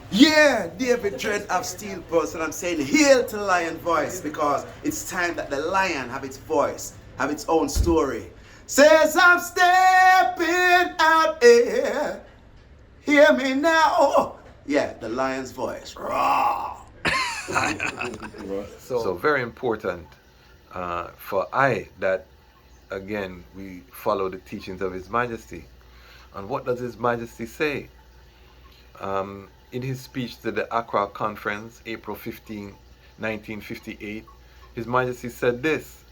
Yeah, David Dread of Steel Pulse, and I'm saying hail to Lion Voice because it's time that the lion have its voice, have its own story. Says I'm stepping out here. Hear me now. Oh, yeah, the lion's voice. Raw. So very important for I that again we follow the teachings of His Majesty. And what does His Majesty say? In his speech to the Accra Conference, April 15, 1958, His Majesty said this: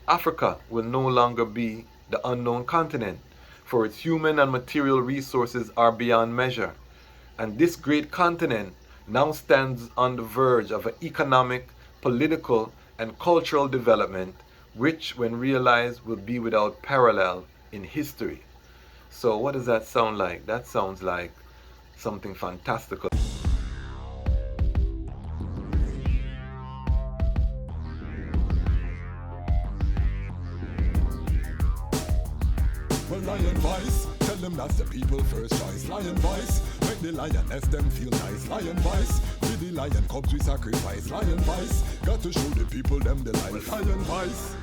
Africa will no longer be the unknown continent, for its human and material resources are beyond measure. And this great continent now stands on the verge of an economic, political, and cultural development which, when realized, will be without parallel in history. So, what does that sound like? That sounds like something fantastical. Well, Lion Voice, tell them that's the people first choice. Lion Voice, make the lioness them feel nice. Lion Voice, with the lion cubs we sacrifice. Lion Voice, got to show the people them the life. Lion Voice.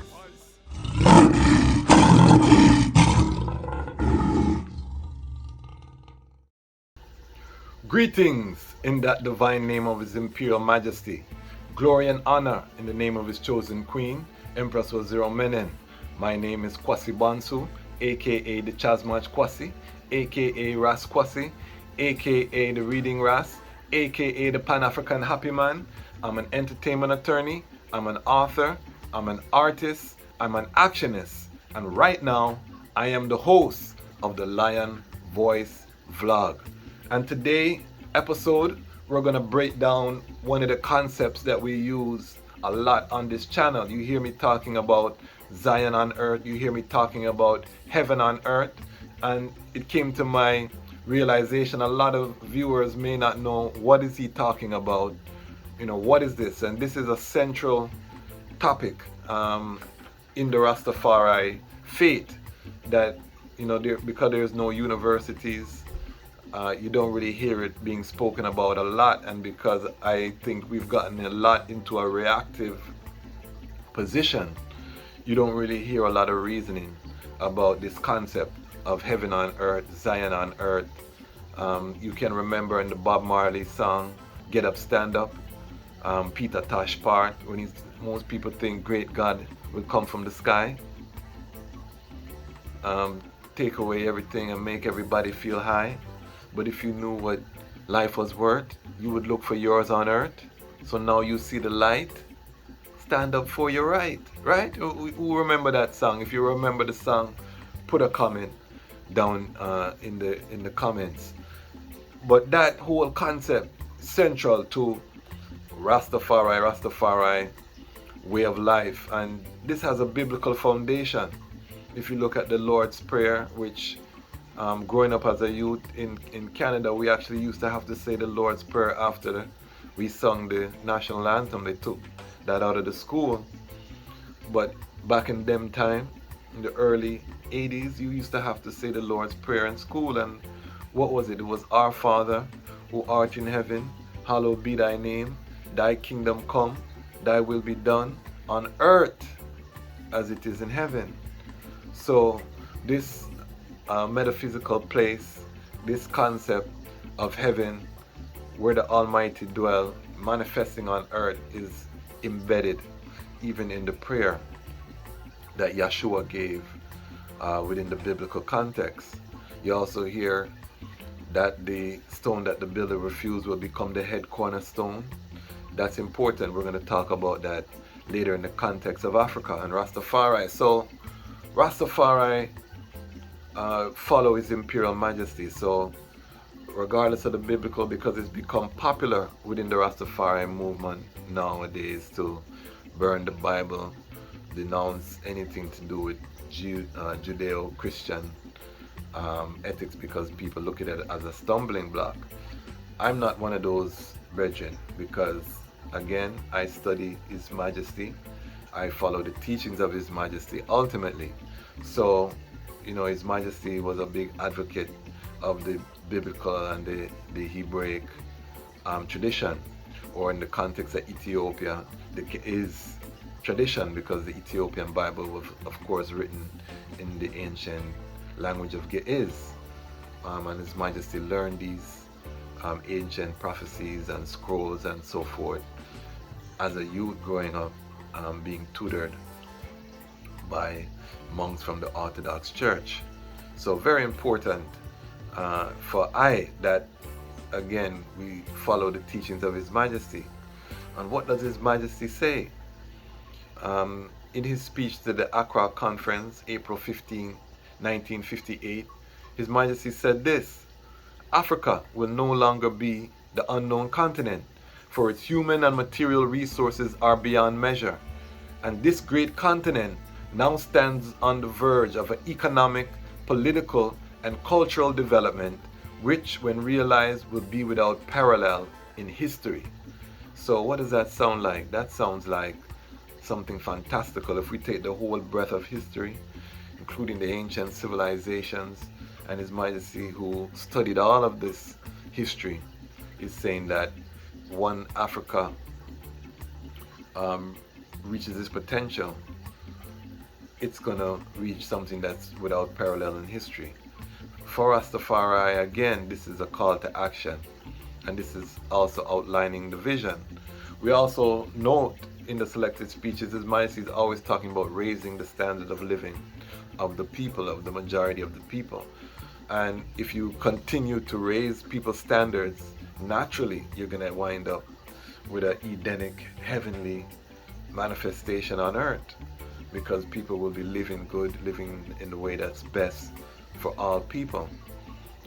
Greetings in that divine name of His Imperial Majesty. Glory and honor in the name of His chosen Queen, Empress Waziri Menen. My name is Kwasi Bansu, aka Dejazmatch Kwasi, aka Ras Kwasi, aka the Reading Ras, aka the Panafrican Happy Man. I'm an entertainment attorney, I'm an author, I'm an artist, I'm an actionist, and right now I am the host of the Lion Voice vlog. And today episode, we're gonna break down one of the concepts that we use a lot on this channel. You hear me talking about Zion on earth, you hear me talking about heaven on earth, and it came to my realization a lot of viewers may not know what is he talking about. You know, what is this? And this is a central topic in the Rastafari faith that, you know, because there's no universities, you don't really hear it being spoken about a lot, and because I think we've gotten a lot into a reactive position, you don't really hear a lot of reasoning about this concept of heaven on earth, Zion on earth. You can remember in the Bob Marley song, Get Up, Stand Up, Peter Tosh part, when most people think great God will come from the sky, take away everything and make everybody feel high. But if you knew what life was worth, you would look for yours on earth. So now you see the light, stand up for your right, right? Who remember that song? If you remember the song, put a comment down in the comments. But that whole concept central to Rastafari way of life, and this has a biblical foundation. If you look at the Lord's Prayer, which growing up as a youth in Canada, we actually used to have to say the Lord's Prayer after we sung the national anthem. They took that out of the school. But back in them time, in the early 80s, you used to have to say the Lord's Prayer in school. And what was it? It was, Our Father, who art in heaven, hallowed be thy name. Thy kingdom come, thy will be done on earth as it is in heaven. So this metaphysical place, this concept of heaven where the Almighty dwell, manifesting on earth, is embedded even in the prayer that Yeshua gave within the biblical context. You also hear that the stone that the builder refused will become the head cornerstone. That's important. We're going to talk about that later in the context of Africa and Rastafari. So Rastafari follow His Imperial Majesty. So regardless of the biblical, because it's become popular within the Rastafari movement nowadays to burn the Bible, denounce anything to do with Judeo-Christian ethics, because people look at it as a stumbling block. I'm not one of those brethren, because again, I study His Majesty. I follow the teachings of His Majesty ultimately. So, you know, His Majesty was a big advocate of the biblical and the Hebraic tradition, or in the context of Ethiopia, the Ge'ez tradition, because the Ethiopian Bible was, of course, written in the ancient language of Ge'ez. And His Majesty learned these ancient prophecies and scrolls and so forth as a youth growing up, being tutored by monks from the Orthodox Church. So very important for that, again, we follow the teachings of His Majesty. And what does His Majesty say? In his speech to the Accra Conference, April 15, 1958, His Majesty said this: Africa will no longer be the unknown continent, for its human and material resources are beyond measure. And this great continent now stands on the verge of an economic, political, and cultural development, which, when realized, will be without parallel in history. So what does that sound like? That sounds like something fantastical. If we take the whole breadth of history, including the ancient civilizations, and His Majesty, who studied all of this history, is saying that when Africa reaches its potential, it's gonna reach something that's without parallel in history. For Rastafari, again, this is a call to action, and this is also outlining the vision. We also note in the selected speeches, His Majesty is always talking about raising the standard of living of the people, of the majority of the people. And if you continue to raise people's standards, naturally you're going to wind up with an Edenic, heavenly manifestation on earth, because people will be living good, living in the way that's best for all people.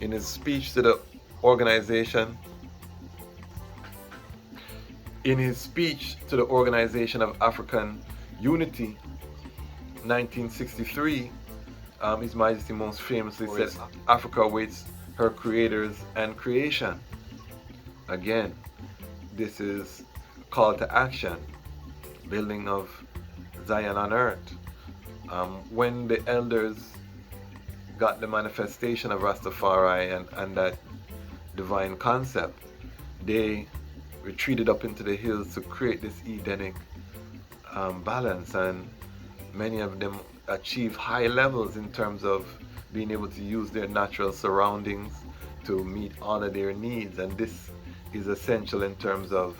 In his speech to the organization, of African Unity, 1963, His Majesty most famously said, Africa awaits her creators and creation. Again, this is a call to action, building of Zion on earth. When the elders got the manifestation of Rastafari and that divine concept, they retreated up into the hills to create this Edenic balance, and many of them achieve high levels in terms of being able to use their natural surroundings to meet all of their needs. And this is essential in terms of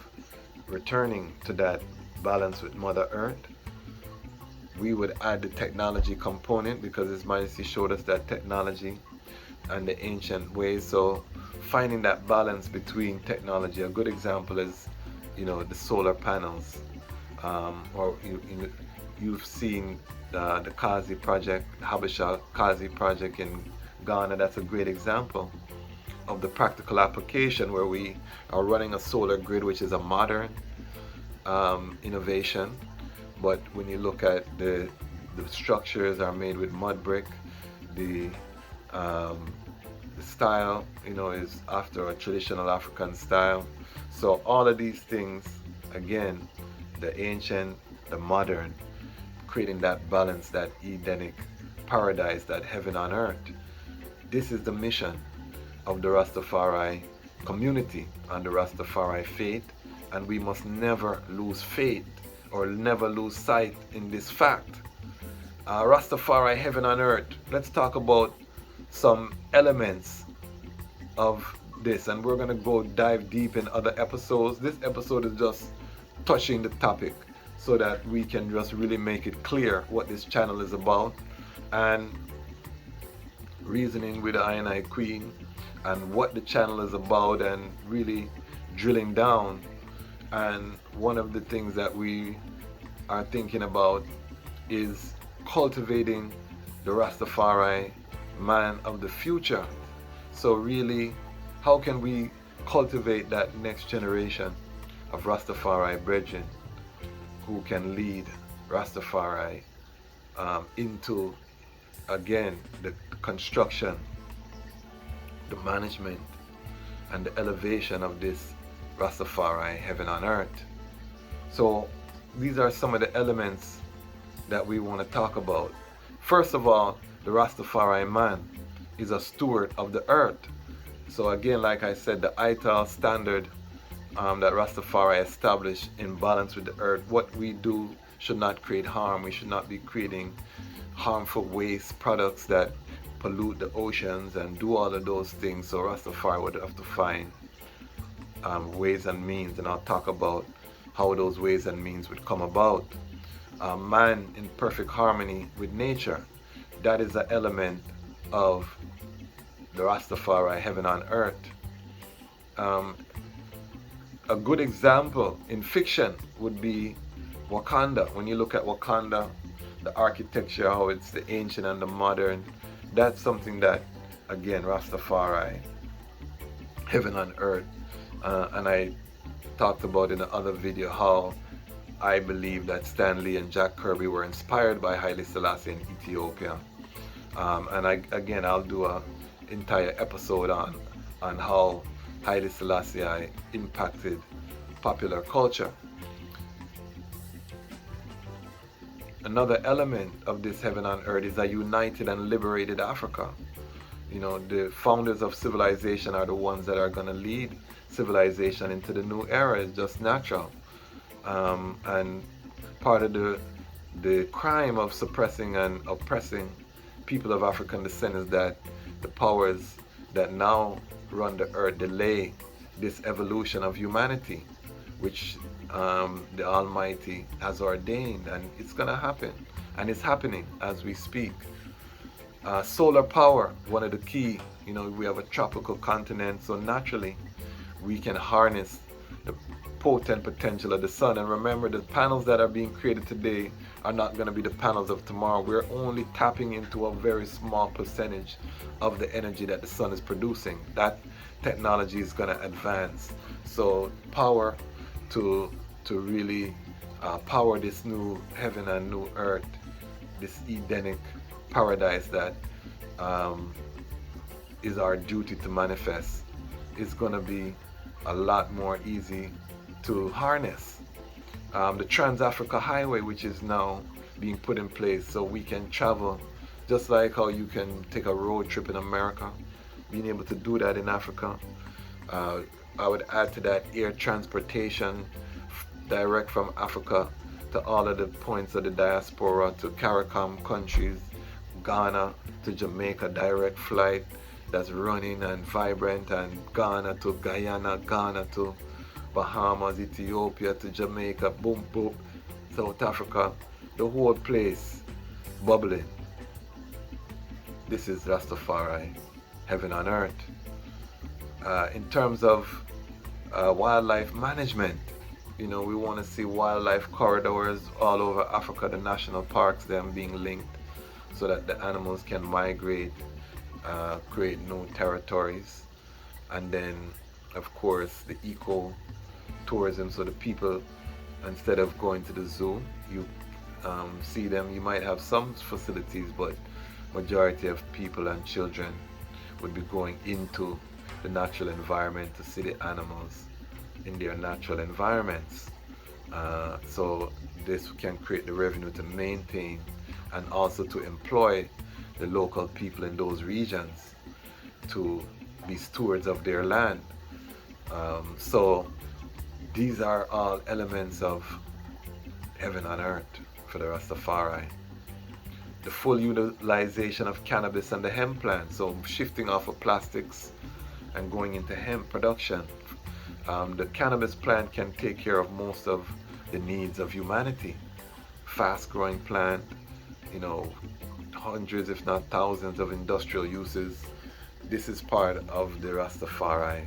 returning to that balance with Mother Earth. We would add the technology component, because His Majesty showed us that technology and the ancient ways. So finding that balance between technology, a good example is, the solar panels, or you've seen the Kwasi project, the Habesha Kwasi project in Ghana. That's a great example of the practical application, where we are running a solar grid, which is a modern innovation. But when you look at the structures are made with mud brick, the style, is after a traditional African style. So all of these things, again, the ancient, the modern, creating that balance, that Edenic paradise, that heaven on earth. This is the mission of the Rastafari community and the Rastafari faith, and we must never lose faith or never lose sight in this fact. Rastafari, heaven on earth. Let's talk about some elements of this, and we're going to dive deep in other episodes. This episode is just touching the topic so that we can just really make it clear what this channel is about, and reasoning with the I Queen and what the channel is about, and really drilling down. And one of the things that we are thinking about is cultivating the Rastafari man of the future. So really, how can we cultivate that next generation of Rastafari brethren who can lead Rastafari into, again, the construction, the management, and the elevation of this Rastafari heaven on earth. So these are some of the elements that we want to talk about. First of all, the Rastafari man is a steward of the earth. So again, like I said, the ITAL standard that Rastafari established in balance with the earth. What we do should not create harm. We should not be creating harmful waste products that pollute the oceans and do all of those things. So Rastafari would have to find ways and means, and I'll talk about how those ways and means would come about. Man in perfect harmony with nature, that is an element of the Rastafari heaven on earth. A good example in fiction would be Wakanda. When you look at Wakanda, the architecture, how it's the ancient and the modern, that's something that, again, Rastafari, heaven on earth. And I talked about in the other video how I believe that Stan Lee and Jack Kirby were inspired by Haile Selassie in Ethiopia. And I'll do an entire episode on how Haile Selassie impacted popular culture. Another element of this heaven on earth is a united and liberated Africa. You know, the founders of civilization are the ones that are going to lead civilization into the new era. It's just natural. And part of the crime of suppressing and oppressing people of African descent is that the powers that now run the earth delay this evolution of humanity, which the Almighty has ordained, and it's gonna happen, and it's happening as we speak. Solar power, one of the key, you know, we have a tropical continent, so naturally we can harness the potent potential of the sun. And remember, the panels that are being created today are not going to be the panels of tomorrow. We're only tapping into a very small percentage of the energy that the sun is producing. That technology is going to advance. So power to really power this new heaven and new earth, this Edenic paradise that is our duty to manifest, is going to be a lot more easy to harness. The Trans-Africa Highway, which is now being put in place, so we can travel just like how you can take a road trip in America, being able to do that in Africa. I would add to that air transportation direct from Africa to all of the points of the diaspora, to CARICOM countries, Ghana to Jamaica, direct flight that's running and vibrant, and Ghana to Guyana, Ghana to Bahamas, Ethiopia to Jamaica, boom, boom, South Africa, the whole place bubbling. This is Rastafari, heaven on earth. In terms of wildlife management, you know, we want to see wildlife corridors all over Africa, the national parks, them being linked so that the animals can migrate, create new territories. And then, of course, the eco-tourism, so the people, instead of going to the zoo, you see them, you might have some facilities, but majority of people and children would be going into the natural environment to see the animals in their natural environments. So this can create the revenue to maintain and also to employ the local people in those regions to be stewards of their land. So these are all elements of heaven on earth for the Rastafari. The full utilization of cannabis and the hemp plant, so shifting off of plastics and going into hemp production. The cannabis plant can take care of most of the needs of humanity. Fast growing plant, you know, hundreds if not thousands of industrial uses. This is part of the Rastafari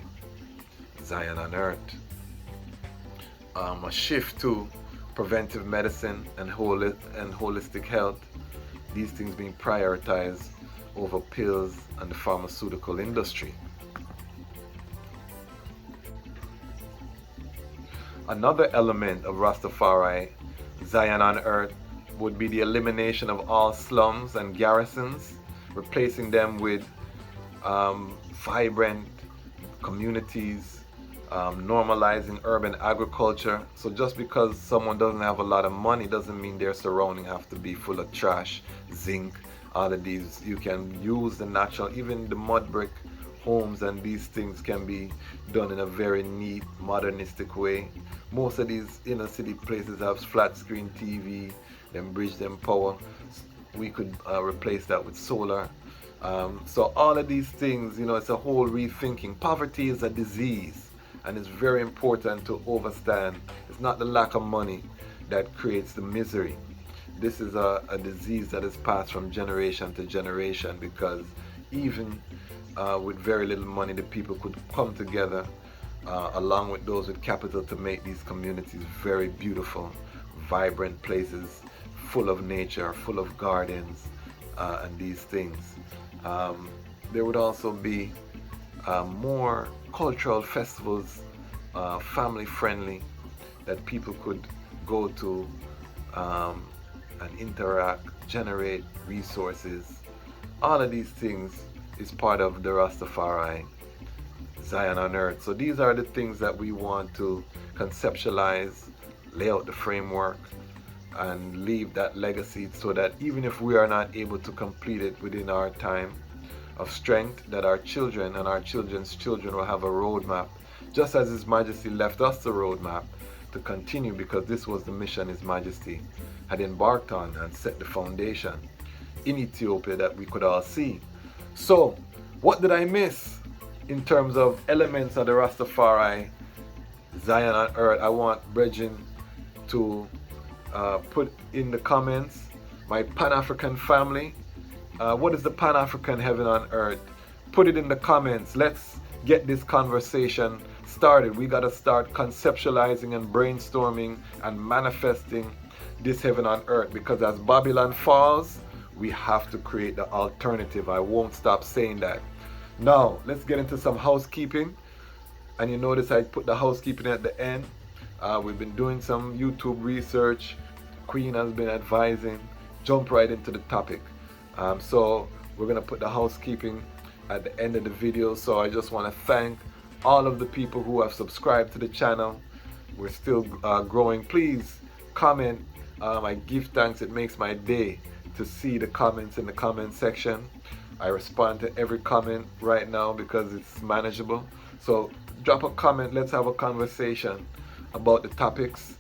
Zion on earth. A shift to preventive medicine and holistic health, these things being prioritized over pills and the pharmaceutical industry. Another element of Rastafari Zion on earth would be the elimination of all slums and garrisons, replacing them with vibrant communities, normalizing urban agriculture. So just because someone doesn't have a lot of money doesn't mean their surrounding have to be full of trash, zinc, all of these. You can use the natural, even the mud brick homes, and these things can be done in a very neat, modernistic way. Most of these inner city places have flat screen TV, them bridge them power. We could replace that with solar. So all of these things, it's a whole rethinking. Poverty is a disease, and it's very important to understand. It's not the lack of money that creates the misery. This is a disease that is passed from generation to generation, because even with very little money, the people could come together along with those with capital to make these communities very beautiful, vibrant places, full of nature, full of gardens, and these things. There would also be more cultural festivals, family friendly, that people could go to and interact, generate resources. All of these things is part of the Rastafari Zion on Earth. So these are the things that we want to conceptualize, lay out the framework, and leave that legacy, so that even if we are not able to complete it within our time of strength, that our children and our children's children will have a roadmap, just as His Majesty left us the roadmap to continue, because this was the mission His Majesty had embarked on and set the foundation in Ethiopia that we could all see. So, what did I miss in terms of elements of the Rastafari Zion on Earth? I want Brethren to put in the comments. My Pan-African family, what is the Pan-African heaven on earth? Put it in the comments. Let's get this conversation started. We got to start conceptualizing and brainstorming and manifesting this heaven on earth, because as Babylon falls, we have to create the alternative. I won't stop saying that. Now, let's get into some housekeeping. And you notice I put the housekeeping at the end. We've been doing some YouTube research. Queen has been advising. Jump right into the topic. So we're going to put the housekeeping at the end of the video. So I just want to thank all of the people who have subscribed to the channel. We're still growing. Please comment. I give thanks. It makes my day to see the comments in the comment section. I respond to every comment right now because it's manageable. So drop a comment. Let's have a conversation about the topics.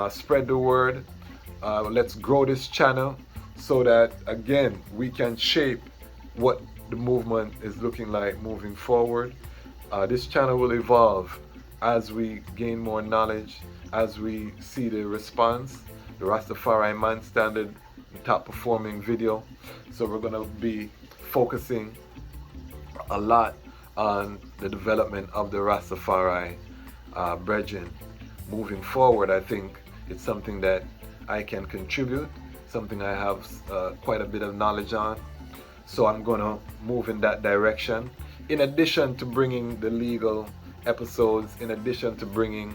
Spread the word. Let's grow this channel so that, again, we can shape what the movement is looking like moving forward. This channel will evolve as we gain more knowledge, as we see the response. The Rastafari Man Standard, the top performing video. So we're going to be focusing a lot on the development of the Rastafari brethren. Moving forward, I think it's something that I can contribute, something I have quite a bit of knowledge on. So I'm going to move in that direction. In addition to bringing the legal episodes, in addition to bringing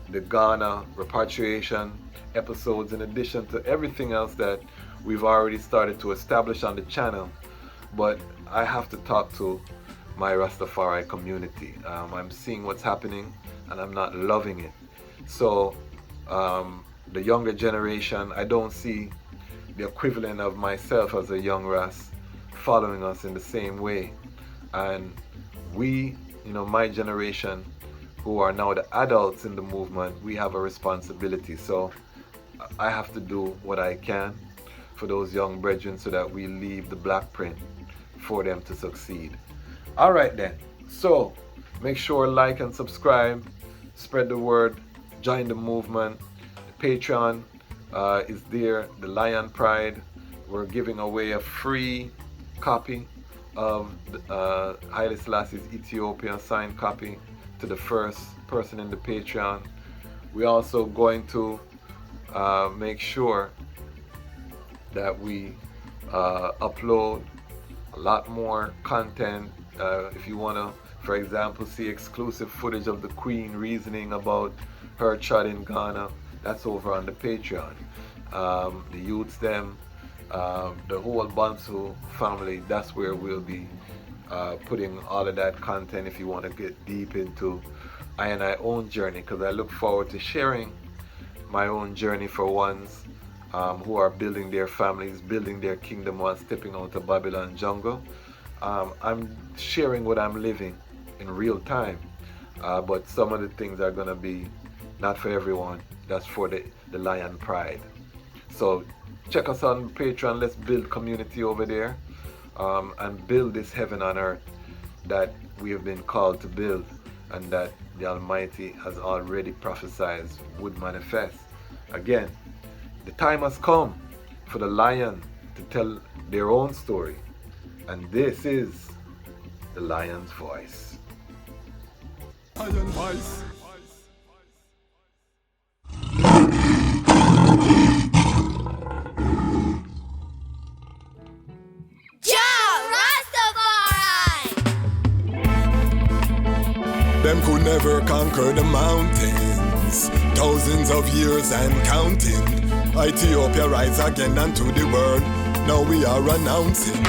the Ghana repatriation episodes, in addition to everything else that we've already started to establish on the channel. But I have to talk to my Rastafari community. I'm seeing what's happening and I'm not loving it. So the younger generation, I don't see the equivalent of myself as a young Ras following us in the same way. And we, my generation, who are now the adults in the movement, we have a responsibility. So I have to do what I can for those young brethren so that we leave the black print for them to succeed. All right then. So make sure like and subscribe, spread the word, join the movement. The Patreon is there, the Lion Pride. We're giving away a free copy of Haile Selassie's Ethiopia signed copy to the first person in the Patreon. We're also going to make sure that we upload a lot more content. If you want to, for example, see exclusive footage of the Queen reasoning about her child in Ghana, that's over on the Patreon. The youths, them, the whole Bansu family, that's where we'll be putting all of that content if you want to get deep into I and I own journey, because I look forward to sharing my own journey for ones who are building their families, building their kingdom while stepping out of Babylon jungle. I'm sharing what I'm living in real time, but some of the things are gonna be not for everyone. That's for the Lion Pride. So check us on Patreon. Let's build community over there, and build this heaven on earth that we have been called to build, and that the Almighty has already prophesied would manifest. Again, the time has come for the lion to tell their own story, and this is the lion's voice. Lion voice. Them could never conquer the mountains. Thousands of years and counting. Ethiopia rise again unto the world. Now we are announcing.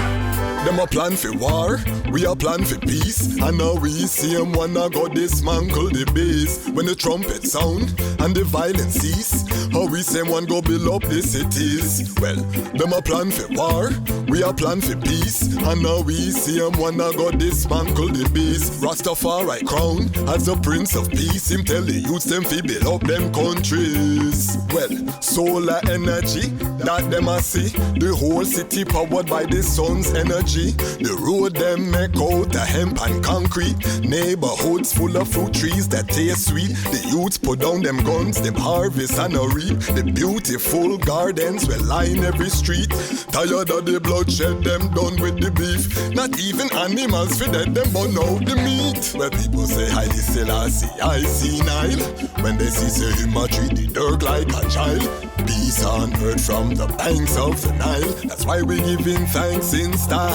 Them a plan for war, we a plan for peace. And now we see them wanna go dismantle the base. When the trumpet sound and the violence cease, how we say one go build up the cities. Well, them a plan for war, we a plan for peace. And now we see them wanna go dismantle the base. Rastafari crown as the Prince of Peace. Him tell the youths them fi build up them countries. Well, solar energy that them a see. The whole city powered by the sun's energy. The road them make out of hemp and concrete. Neighborhoods full of fruit trees that taste sweet. The youths put down them guns, them harvest and a reap. The beautiful gardens will line every street. Tired of the bloodshed, them done with the beef. Not even animals for dead, them burn out the meat. Where people say Haile Selassie, I see Nile. When they see say him a treat the dirt like a child. Peace on earth from the banks of the Nile. That's why we giving thanks in style.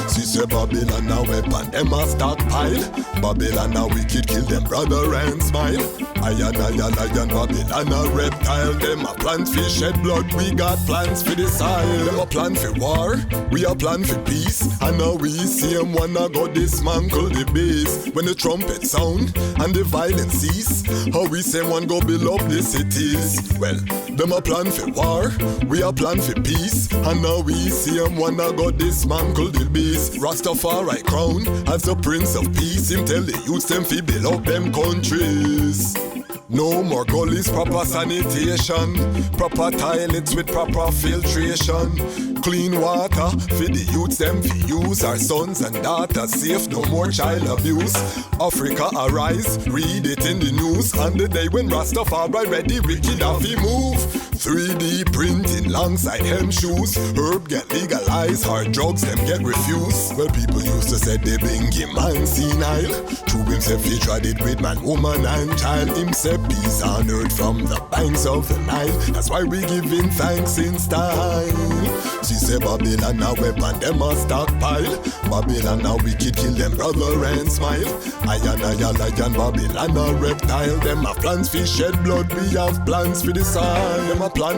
See say Babylon a weapon, them a stockpile. Babylon a wicked, kill them brother and smile. Lion, Babylon a reptile. Them a plant for shed blood, we got plans for the soil. Them a plan for war, we a plan for peace. And now we see them wanna go dismantle the base. When the trumpet sound and the violence cease, how we say one go build up the cities. Well, them a plan for war, we a plan for peace. And now we see them wanna go dismantle the base. Rastafari crown as the Prince of Peace. Him tell the youths them fi build up them countries. No more gullies, proper sanitation. Proper toilets with proper filtration. Clean water for the youths them fi use. Our sons and daughters safe, no more child abuse. Africa arise, read it in the news. On the day when Rastafari ready, wicked have fi move. 3D printing alongside hem shoes. Herb get legalized, hard drugs them get refused. Well, people used to say they bring him man senile. True himself he tried it with man, woman and child. Him say peace on earth from the banks of the Nile. That's why we giving thanks in style. She say Babylon a weapon, them a stockpile. Babylon a wicked, kill them brother and smile. Lion, Babylon a reptile. Them a plans for shed blood, we have plans for the soil. Them a plan